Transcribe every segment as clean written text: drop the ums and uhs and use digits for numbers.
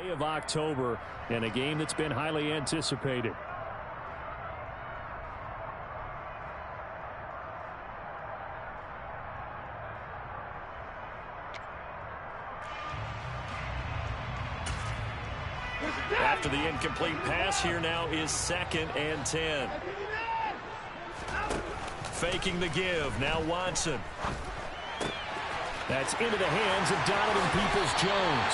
Day of October and a game that's been highly anticipated. After the incomplete pass, here now is 2nd and 10. Faking the give. Now Watson. That's into the hands of Donovan Peoples-Jones.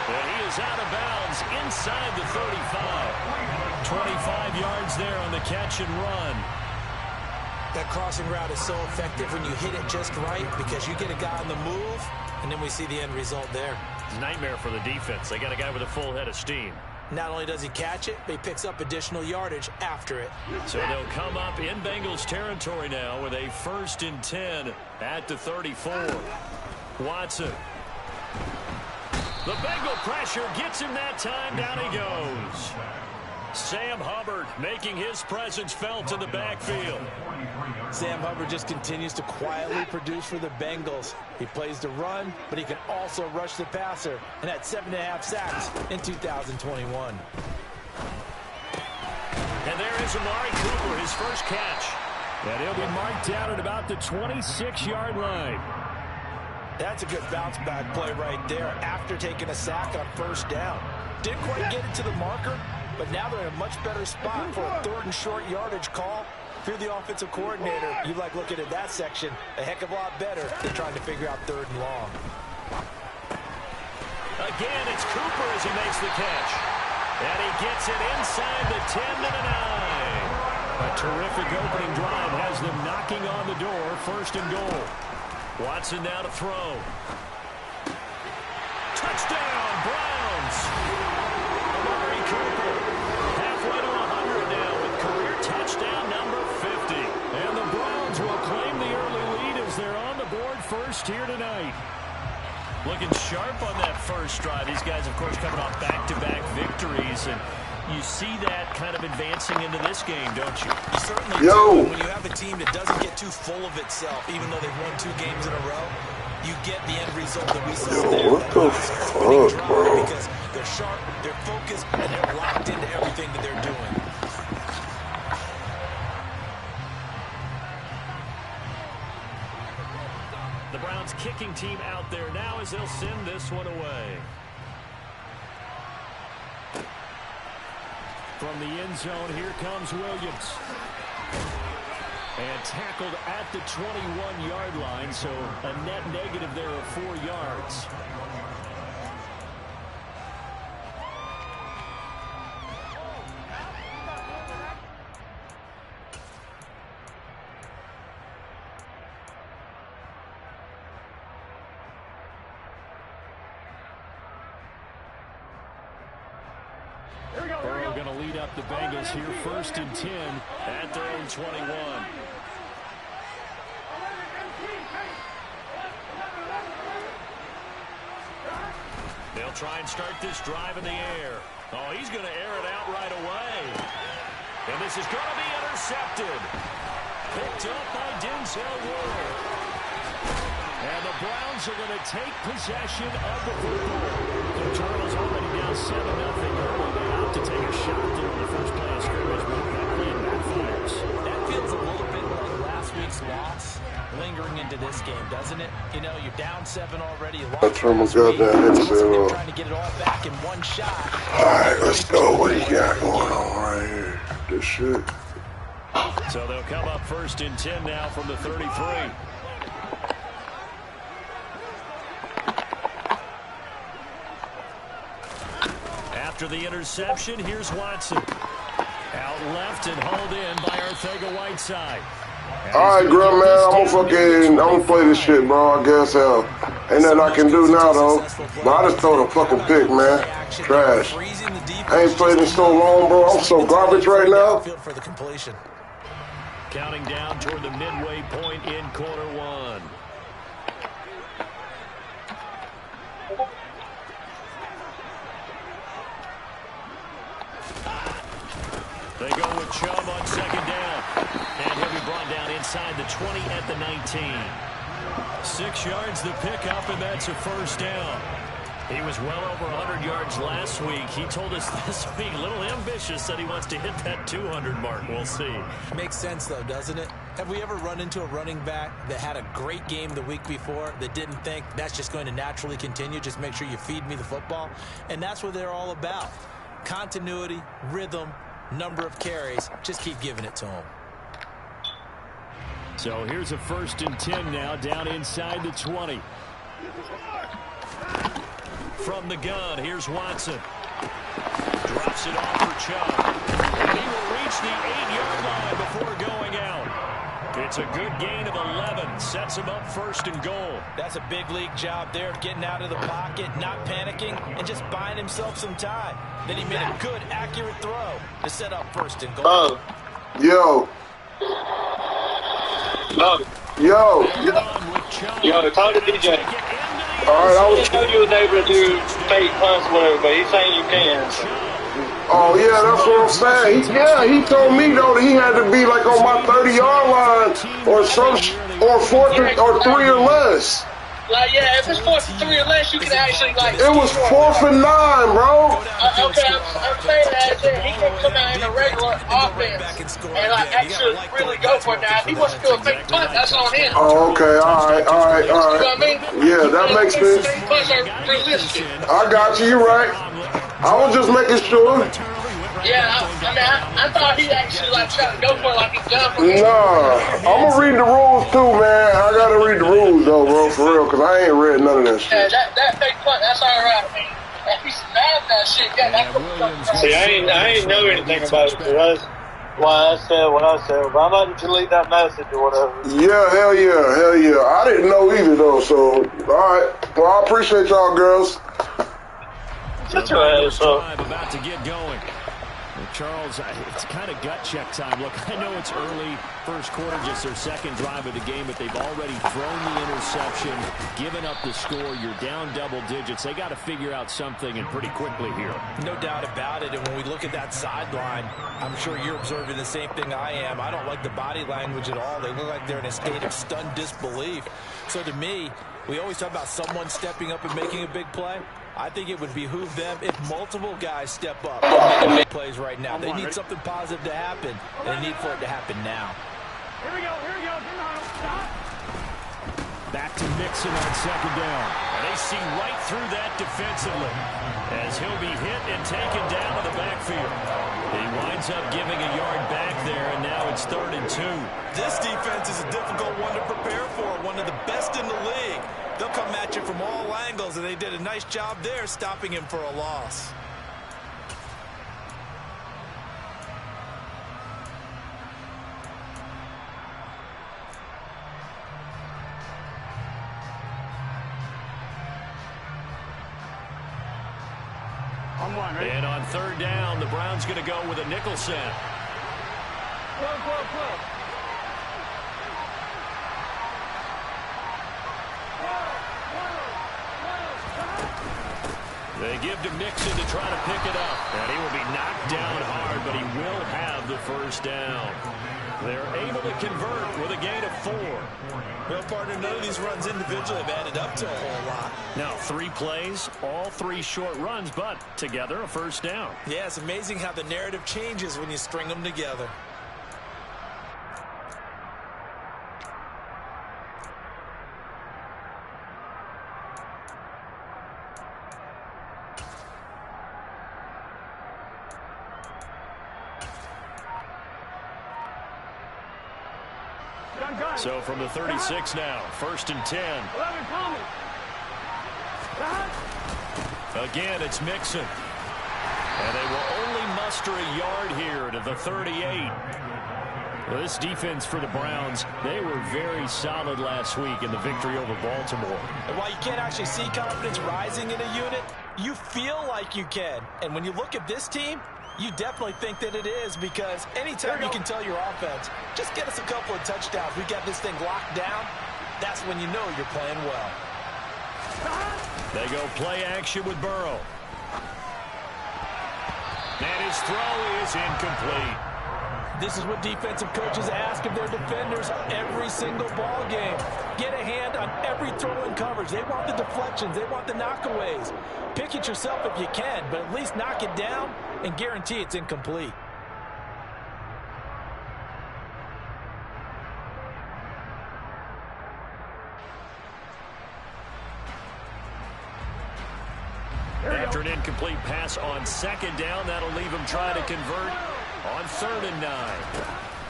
And he is out of bounds inside the 35. 25 yards there on the catch and run. That crossing route is so effective when you hit it just right because you get a guy on the move, and then we see the end result there. It's a nightmare for the defense. They got a guy with a full head of steam. Not only does he catch it, but he picks up additional yardage after it. So they'll come up in Bengals territory now with a 1st and 10 at the 34. Watson. The Bengal pressure gets him that time. Down he goes. Sam Hubbard making his presence felt in the backfield. Sam Hubbard just continues to quietly produce for the Bengals. He plays the run, but he can also rush the passer, and had 7.5 sacks in 2021. And there is Amari Cooper, his first catch. And he'll be marked out at about the 26-yard line. That's a good bounce-back play right there after taking a sack on 1st down. Didn't quite get it to the marker, but now they're in a much better spot for a 3rd and short yardage call. If you're the offensive coordinator, you like looking at that section a heck of a lot better than trying to figure out 3rd and long. Again, it's Cooper as he makes the catch. And he gets it inside the 10 to the 9. A terrific opening drive has them knocking on the door. 1st and goal. Watson now to throw. Touchdown, Browns. Amari Cooper halfway to 100 now with career touchdown number 50. And the Browns will claim the early lead as they're on the board first here tonight. Looking sharp on that first drive. These guys, of course, coming off back-to-back victories, and you see that kind of advancing into this game, don't you? You certainly do. When you have a team that doesn't get too full of itself, even though they've won 2 games in a row, you get the end result that we saw there. What the fuck, bro? Because they're sharp, they're focused, and they're locked into everything that they're doing. The Browns kicking team out there now as they'll send this one away. From the end zone, here comes Williams. And tackled at the 21-yard line, so a net negative there of 4 yards. Burrow going to lead up the Bengals here, 1st and 10 at their own 21. They'll try and start this drive in the air. Oh, he's going to air it out right away. And this is going to be intercepted. Picked up by Denzel Ward. And the Browns are going to take possession of the football. The Turtles already down 7-0 early. They opt to take a shot there on the first play of scrimmage, but that plan backfires. That feels a little bit like last week's loss lingering into this game, doesn't it? You know, you're down 7 already. That's almost got that hit 0. Trying to get it all back in one shot. All right, let's go. What do you got going on right here? This shit. So they'll come up 1st and 10 now from the 33. After the interception, here's Watson. Out left and hauled in by Arcega-Whiteside. All right, Grim, man, I'm gonna play this shit, bro. I guess ain't nothing I can do now, though. But I just throw the fucking pick, man. Trash. I ain't played in so long, bro. I'm so garbage right now. Counting down toward the midway point in quarter 1. They go with Chubb on 2nd down. And he'll be brought down inside the 20 at the 19. 6 yards the pickup, and that's a 1st down. He was well over 100 yards last week. He told us this week, a little ambitious, said he wants to hit that 200 mark. We'll see. Makes sense, though, doesn't it? Have we ever run into a running back that had a great game the week before that didn't think that's just going to naturally continue? Just make sure you feed me the football. And that's what they're all about. Continuity, rhythm, number of carries. Just keep giving it to them. So here's a 1st and 10 now, down inside the 20. From the gun, here's Watson. Drops it off for Chubb. And he will reach the 8-yard line before going out. It's a good gain of 11. Sets him up 1st and goal. That's a big league job there of getting out of the pocket, not panicking, and just buying himself some time. Then he made a good, accurate throw to set up 1st and goal. Yo. Yo, talk to DJ. All right, I know you were able to do fake punts, whatever, but he's saying you can. Oh, yeah, that's what I'm saying. He told me, though, that he had to be, like, on my 30-yard line or or 3 or less. Like, yeah, if it's 4th and 3 or less, you can actually, like... It was 4th and 9, bro. Okay, I'm saying that he can come out in a regular offense and, like, actually really go for it. Now, if he wants to do a fake punt, that's on him. Oh, okay, all right. You know what I mean? Yeah, that makes sense. Fake punts are realistic. I got you, you're right. I was just making sure. Yeah, I thought he actually, like, tried to go for it like he's done for me. Nah, I'm going to read the rules, too, man. I got to read the rules, though, bro, for real, because I ain't read none of that shit. Yeah, that fake punt, that's all right. I mean, if he's mad at that shit, yeah, that's See, I ain't know anything about it, so that's why I said what I said. But I'm about to delete that message or whatever. Yeah, hell yeah. I didn't know either, though, so, all right. Well, I appreciate y'all, girls. Shut your ass up. About to get going. Charles, it's kind of gut check time. Look, I know it's early, first quarter, just their 2nd drive of the game, but they've already thrown the interception, given up the score. You're down double digits. They got to figure out something, and pretty quickly here. No doubt about it. And when we look at that sideline, I'm sure you're observing the same thing I am. I don't like the body language at all. They look like they're in a state of stunned disbelief. So to me, we always talk about someone stepping up and making a big play. I think it would behoove them if multiple guys step up and make plays right now. They need something positive to happen, and they need for it to happen now. Here we go. Stop. Back to Mixon on 2nd down. And they see right through that defensively as he'll be hit and taken down to the backfield. He winds up giving a yard back there, and now it's 3rd and 2. This defense is a difficult one to prepare for, one of the best in the league. They'll come at you from all angles, and they did a nice job there stopping him for a loss. And on 3rd down, the Browns going to go with a nickel set. They give to Mixon to try to pick it up. And he will be knocked down hard, but he will have the 1st down. They're able to convert with a gain of 4. Well, partner, none of these runs individually have added up to a whole lot. Now, 3 plays, all 3 short runs, but together a 1st down. Yeah, it's amazing how the narrative changes when you string them together. So from the 36 now, 1st and 10. Again, it's Mixon. And they will only muster a yard here to the 38. Well, this defense for the Browns, they were very solid last week in the victory over Baltimore. And while you can't actually see confidence rising in a unit, you feel like you can. And when you look at this team, you definitely think that it is, because anytime you can tell your offense, just get us a couple of touchdowns, we got this thing locked down, that's when you know you're playing well. They go play action with Burrow. And his throw is incomplete. This is what defensive coaches ask of their defenders every single ball game. Get a hand on every throw in coverage. They want the deflections. They want the knockaways. Pick it yourself if you can, but at least knock it down and guarantee it's incomplete. After an incomplete pass on second down, that'll leave him trying to convert on 3rd and 9.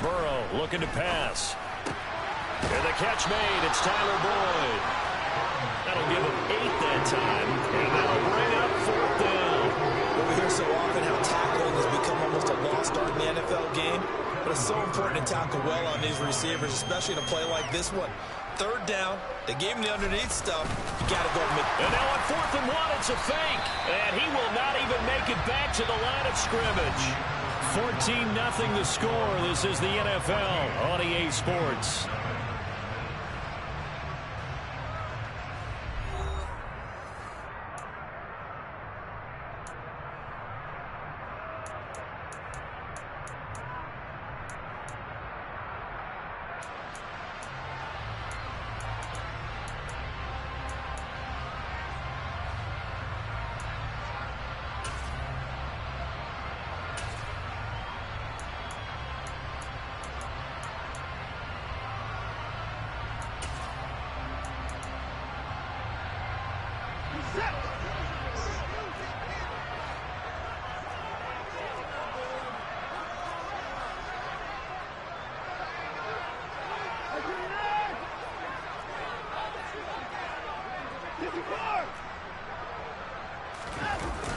Burrow looking to pass. And the catch made. It's Tyler Boyd. That'll give him 8 that time, and that'll bring up 4th down. Well, we hear so often how tackling has become almost a lost art in the NFL game, but it's so important to tackle well on these receivers, especially in a play like this one. 3rd down, they gave him the underneath stuff. You got to go mid. And now on 4th and 1, it's a fake, and he will not even make it back to the line of scrimmage. 14-0 the score. This is the NFL on EA Sports.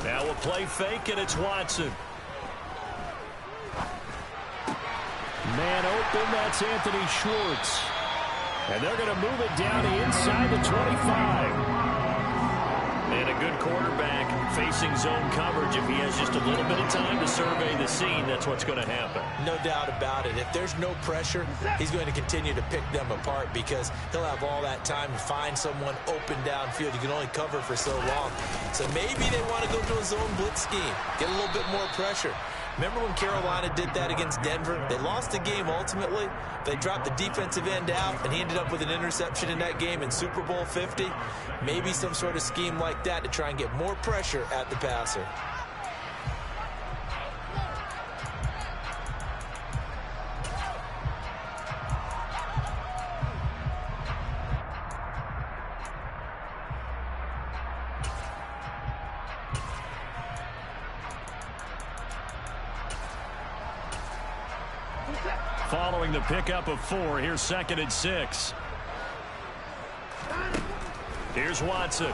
Now we'll play fake, and it's Watson. Man open, that's Anthony Schwartz. And they're going to move it down inside the 25. And a good quarterback facing zone coverage. If he has just a little bit of time to survey the scene, that's what's going to happen. No doubt about it. If there's no pressure, he's going to continue to pick them apart because he'll have all that time to find someone open downfield. You can only cover for so long. So maybe they want to go to a zone blitz scheme, get a little bit more pressure. Remember when Carolina did that against Denver? They lost the game ultimately. They dropped the defensive end out, and he ended up with an interception in that game in Super Bowl 50. Maybe some sort of scheme like that to try and get more pressure at the passer. Following the pickup of 4, here's 2nd and 6. Here's Watson.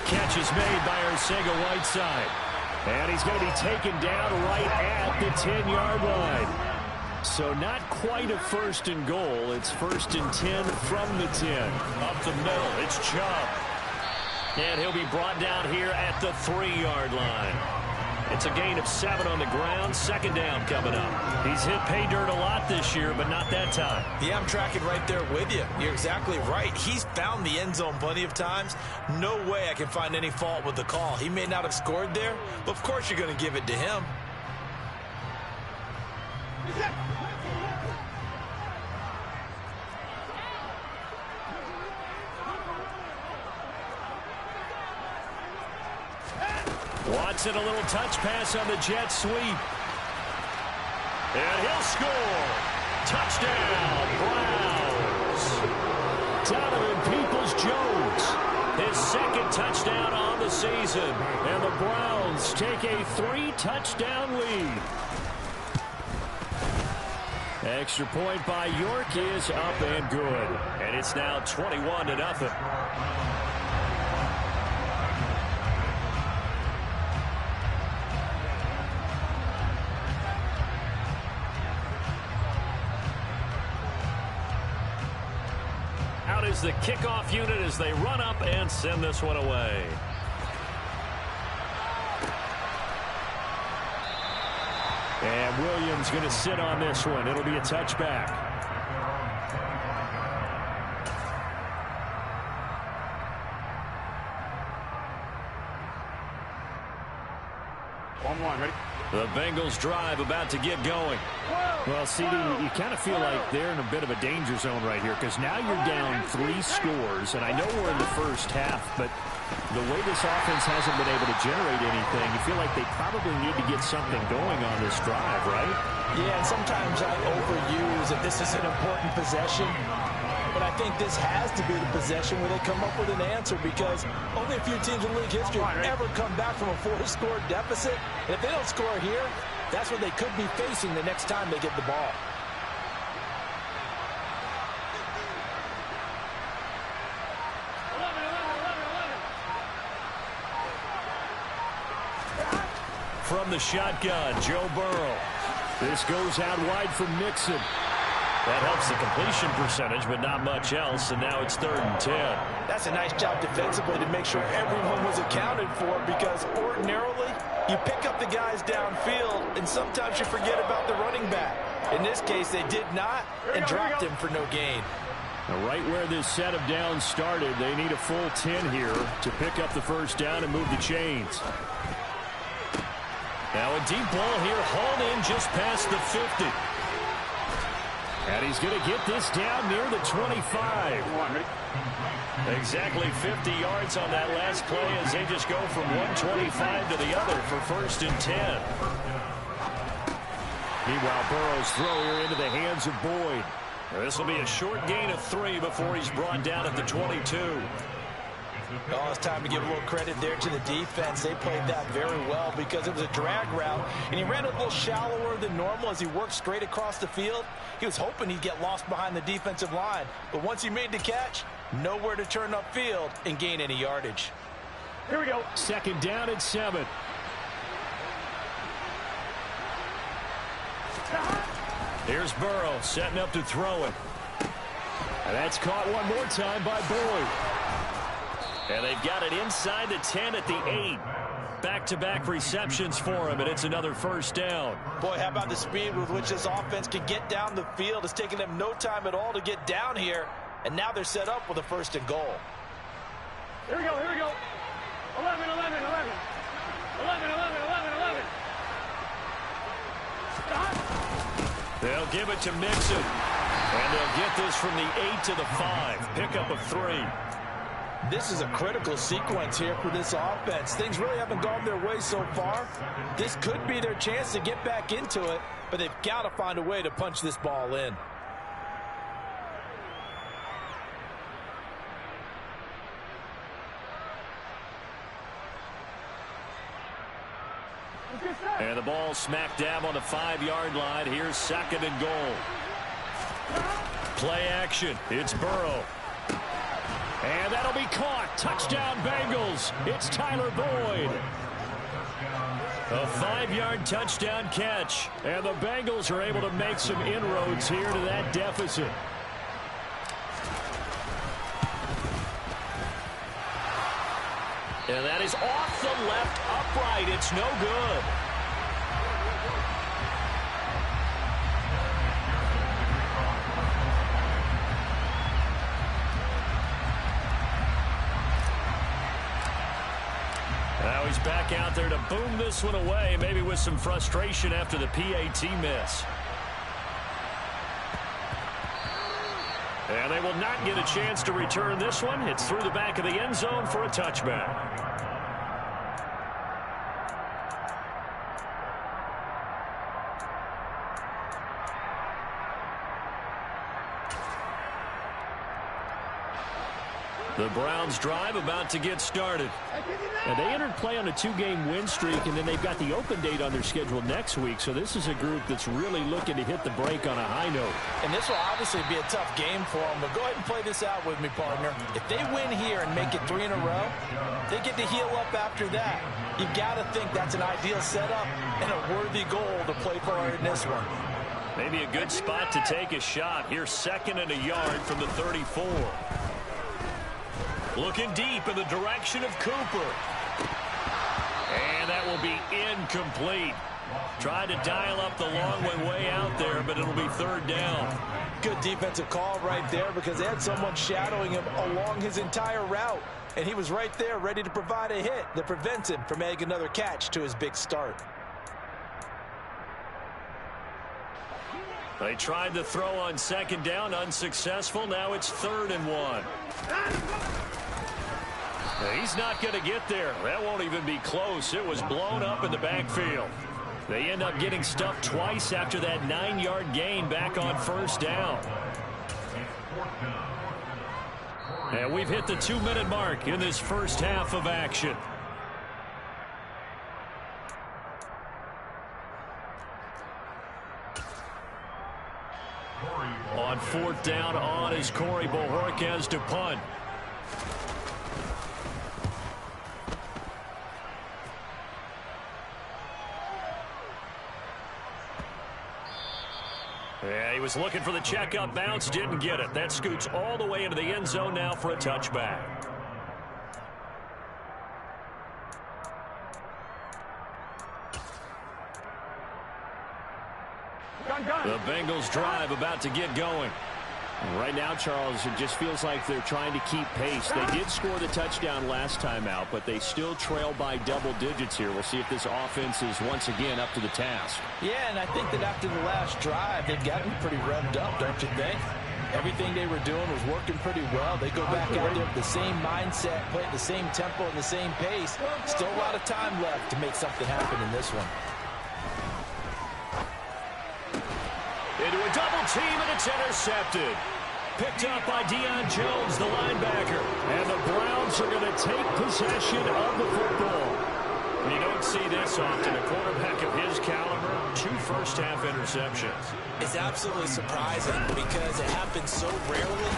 Catch is made by Arcega-Whiteside. And he's going to be taken down right at the 10-yard line. So not quite a 1st and goal. It's 1st and 10 from the 10. Up the middle, it's Chubb. And he'll be brought down here at the 3-yard line. It's a gain of 7 on the ground. 2nd down coming up. He's hit pay dirt a lot this year, but not that time. Yeah, I'm tracking right there with you. You're exactly right. He's found the end zone plenty of times. No way I can find any fault with the call. He may not have scored there, but of course you're going to give it to him. Watson, a little touch pass on the jet sweep. And he'll score. Touchdown, Browns. Donovan Peoples-Jones, his 2nd touchdown on the season. And the Browns take a 3-touchdown lead. Extra point by York is up and good. And it's now 21-0. Is the kickoff unit as they run up and send this one away. And Williams going to sit on this one. It'll be a touchback. One, ready? The Bengals drive about to get going. Well, CD, you kind of feel like they're in a bit of a danger zone right here because now you're down 3 scores, and I know we're in the first half, but the way this offense hasn't been able to generate anything, you feel like they probably need to get something going on this drive, right? Yeah, and sometimes I overuse that this is an important possession. But I think this has to be the possession where they come up with an answer because only a few teams in league history have ever come back from a 4-score deficit. And if they don't score here, that's what they could be facing the next time they get the ball. From the shotgun, Joe Burrow. This goes out wide for Mixon. That helps the completion percentage, but not much else, and now it's 3rd and 10. That's a nice job defensively to make sure everyone was accounted for because ordinarily you pick up the guys downfield, and sometimes you forget about the running back. In this case, they did not and dropped him for no gain. Now, right where this set of downs started, they need a full 10 here to pick up the first down and move the chains. Now a deep ball here, hauled in just past the 50. And he's going to get this down near the 25. Exactly 50 yards on that last play as they just go from 125 to the other for 1st and 10. Meanwhile, Burrow's throw here into the hands of Boyd. This will be a short gain of 3 before he's brought down at the 22. Oh, it's time to give a little credit there to the defense. They played that very well because it was a drag route, and he ran a little shallower than normal as he worked straight across the field. He was hoping he'd get lost behind the defensive line, but once he made the catch, nowhere to turn upfield and gain any yardage. Here we go. 2nd down and 7. Here's Burrow setting up to throw it. And that's caught one more time by Boyd. And they've got it inside the 10 at the 8. Back-to-back receptions for him, and it's another 1st down. Boy, how about the speed with which this offense can get down the field? It's taken them no time at all to get down here, and now they're set up with a 1st and goal. Here we go, here we go. 11, 11, 11. 11, 11, 11, 11. They'll give it to Mixon, and they'll get this from the 8 to the 5. Pickup of 3. This is a critical sequence here for this offense. Things really haven't gone their way so far. This could be their chance to get back into it, but they've got to find a way to punch this ball in. And the ball smack dab on the 5-yard line. Here's 2nd and goal. Play action. It's Burrow. And that'll be caught. Touchdown, Bengals. It's Tyler Boyd. A 5-yard touchdown catch. And the Bengals are able to make some inroads here to that deficit. And that is off the left upright. It's no good. Now he's back out there to boom this one away, maybe with some frustration after the PAT miss. And they will not get a chance to return this one. It's through the back of the end zone for a touchback. The Browns drive about to get started. And they entered play on a 2-game win streak, and then they've got the open date on their schedule next week. So this is a group that's really looking to hit the break on a high note. And this will obviously be a tough game for them, but go ahead and play this out with me, partner. If they win here and make it 3 in a row, they get to heal up after that. You've got to think that's an ideal setup and a worthy goal to play for in this one. Maybe a good spot to take a shot. Here's 2nd and a yard from the 34. Looking deep in the direction of Cooper. And that will be incomplete. Tried to dial up the long way out there, but it'll be 3rd down. Good defensive call right there because they had someone shadowing him along his entire route. And he was right there ready to provide a hit that prevents him from adding another catch to his big start. They tried to throw on second down, unsuccessful. Now it's 3rd and 1. He's not going to get there. That won't even be close. It was blown up in the backfield. They end up getting stuffed twice after that 9-yard gain back on 1st down. And we've hit the 2-minute mark in this first half of action. On 4th down, on is Corey Bojorquez to punt. Yeah, he was looking for the checkup bounce, didn't get it. That scoots all the way into the end zone now for a touchback. The Bengals drive about to get going. Right now, Charles, it just feels like they're trying to keep pace. They did score the touchdown last time out, but they still trail by double digits here. We'll see if this offense is once again up to the task. Yeah, and I think that after the last drive, they've gotten pretty revved up, don't you think? Everything they were doing was working pretty well. They go back out there with the same mindset, play at the same tempo and the same pace. Still a lot of time left to make something happen in this one. Into a double team, and it's intercepted. Picked up by Deion Jones, the linebacker. And the Browns are going to take possession of the football. You don't see this often. A quarterback of his caliber, 2 first-half interceptions. It's absolutely surprising because it happens so rarely.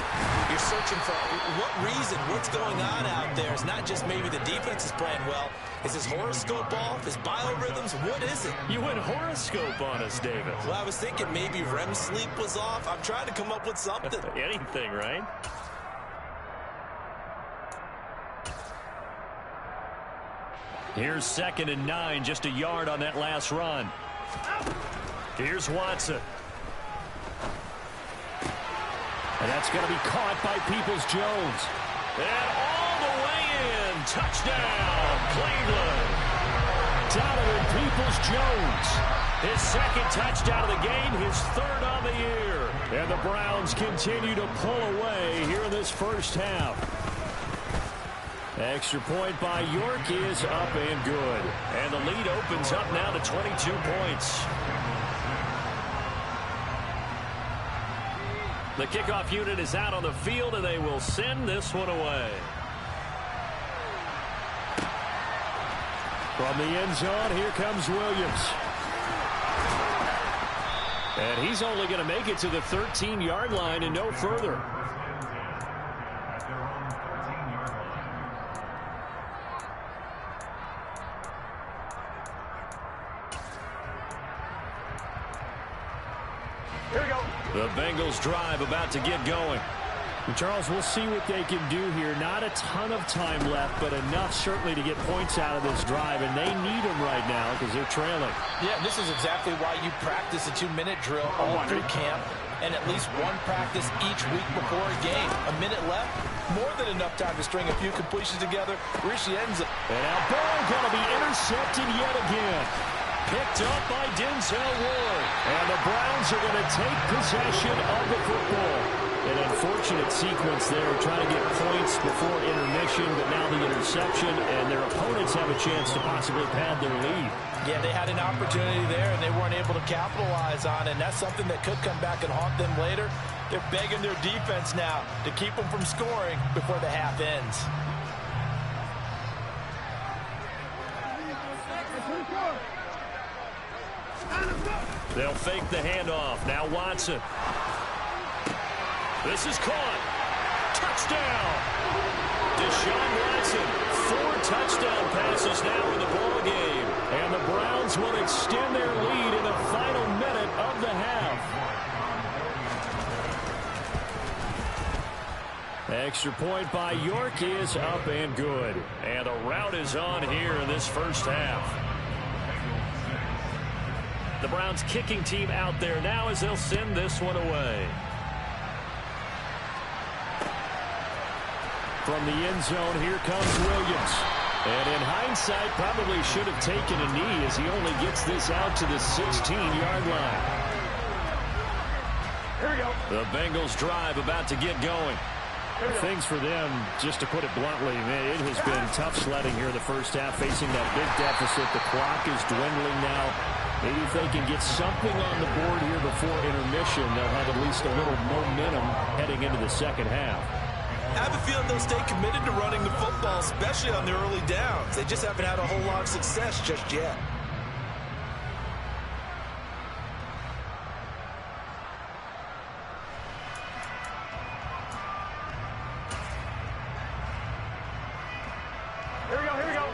You're searching for what reason, what's going on out there. It's not just maybe the defense is playing well. Is his horoscope off? His biorhythms? What is it? You went horoscope on us, David. Well, I was thinking maybe REM sleep was off. I'm trying to come up with something. Anything, right? Here's 2nd and 9, just a yard on that last run. Here's Watson. And that's going to be caught by Peoples-Jones. And all the way in. Touchdown, Cleveland. Donovan Peoples-Jones. His 2nd touchdown of the game, his 3rd on the year. And the Browns continue to pull away here in this first half. Extra point by York is up and good. And the lead opens up now to 22 points. The kickoff unit is out on the field, and they will send this one away. From the end zone, here comes Williams. And he's only going to make it to the 13-yard line and no further. The Bengals drive about to get going. And Charles, we'll see what they can do here. Not a ton of time left, but enough certainly to get points out of this drive, and they need them right now because they're trailing. Yeah, this is exactly why you practice a 2-minute drill all through camp and at least one practice each week before a game. A minute left, more than enough time to string a few completions together. Rishi ends it. And now ball going to be intercepted yet again. Picked up by Denzel Ward. And the Browns are going to take possession of the football. An unfortunate sequence there, trying to get points before intermission, but now the interception, and their opponents have a chance to possibly pad their lead. Yeah, they had an opportunity there, and they weren't able to capitalize on it, and that's something that could come back and haunt them later. They're begging their defense now to keep them from scoring before the half ends. They'll fake the handoff. Now Watson. This is caught. Touchdown. Deshaun Watson. 4 touchdown passes now in the ball game. And the Browns will extend their lead in the final minute of the half. Extra point by York is up and good. And the route is on here in this first half. The Browns kicking team out there now as they'll send this one away. From the end zone, here comes Williams. And in hindsight, probably should have taken a knee as he only gets this out to the 16-yard line. The Bengals drive about to get going. Things for them, just to put it bluntly, man, it has been tough sledding here in the first half, facing that big deficit. The clock is dwindling now. Maybe if they can get something on the board here before intermission, they'll have at least a little momentum heading into the second half. I have a feeling they'll stay committed to running the football, especially on the early downs. They just haven't had a whole lot of success just yet. Here we go. 11.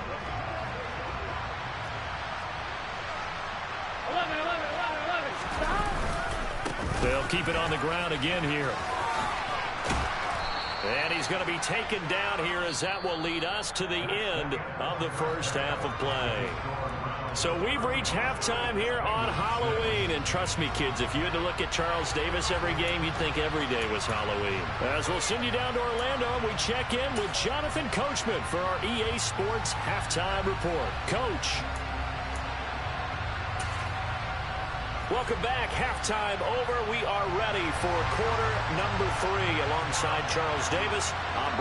Stop. They'll keep it on the ground again here. And he's going to be taken down here as that will lead us to the end of the first half of play. So we've reached halftime here on Halloween. And trust me, kids, if you had to look at Charles Davis every game, you'd think every day was Halloween. As we'll send you down to Orlando, and we check in with Jonathan Coachman for our EA Sports Halftime Report. Coach. Welcome back. Halftime over. We are ready for quarter number 3 alongside Charles Davis. I'm